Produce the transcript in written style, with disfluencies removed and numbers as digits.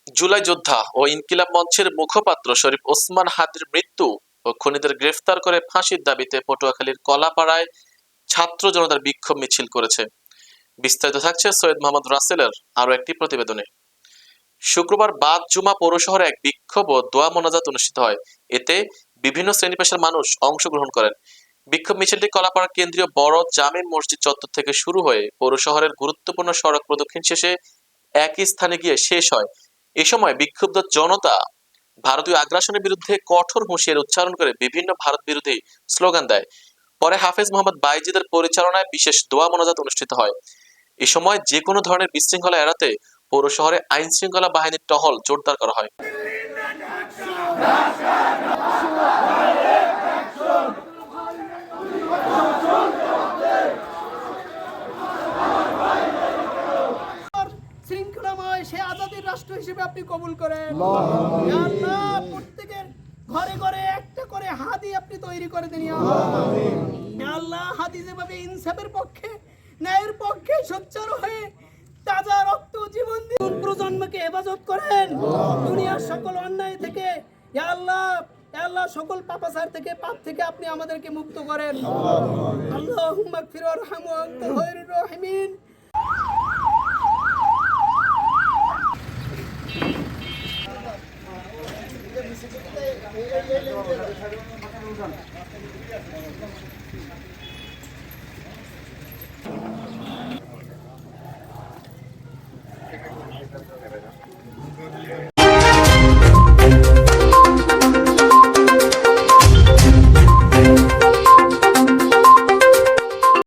জুলাই যোদ্ধা ও ইনকিলাব মঞ্চের মুখপাত্র শরীফ ওসমান হাদির মৃত্যু ও খুনিদের গ্রেফতার করে ফাঁসির দাবিতে পটুয়াখালীর কলাপাড়ায় ছাত্র জনতার বিক্ষোভ মিছিল করেছে। বিস্তারিত থাকছে সৈয়দ মোহাম্মদ রাসেলের আরো একটি প্রতিবেদনে। শুক্রবার বাদ জুমা পৌর শহরে এক বিক্ষোভ ও দোয়া মোনাজাত অনুষ্ঠিত হয়। এতে বিভিন্ন শ্রেণী পেশার মানুষ অংশগ্রহণ করেন। বিক্ষোভ মিছিলটি কলাপাড়া কেন্দ্রীয় বড় জামে মসজিদ চত্বর থেকে শুরু হয়ে পৌর শহরের গুরুত্বপূর্ণ সড়ক প্রদক্ষিণ শেষে একই স্থানে গিয়ে শেষ হয়। এ সময় বিক্ষুব্ধ জনতা ভারতীয় আগ্রাসনের বিরুদ্ধে কঠোর হুঁশিয়ারি উচ্চারণ করে বিভিন্ন ভারত বিরোধী স্লোগান দেয়। পরে হাফেজ মোহাম্মদ বাইজিদের পরিচালনায় বিশেষ দোয়া মোনাজাত অনুষ্ঠিত হয়। এ সময় যে কোনো ধরনের বিশৃঙ্খলা এড়াতে পৌর শহরে আইন শৃঙ্খলা বাহিনীর টহল জোরদার করা হয়। শৃঙ্খলাময় সে আজাদের রাষ্ট্র হিসেবে আপনি কবুল করেন। প্রত্যেকের ঘরে ঘরে একটা করে হাদি আপনি তৈরি করে দেন। আল্লাহ হাদি যেভাবে ইনসাফের পক্ষে, ন্যায়ের পক্ষে সোচ্চার হয়ে তাজা রক্ত জীবন দিয়ে প্রজন্মকে হেফাজত করেন দুনিয়ার সকল অন্যায় থেকে। আল্লাহ সকল পাপাচার থেকে, পাপ থেকে আপনি আমাদেরকে মুক্ত করেন। আল্লাহুম্মা গফির ওয়ারহাম ওয়া আনতা খায়রুর রাহিমিন।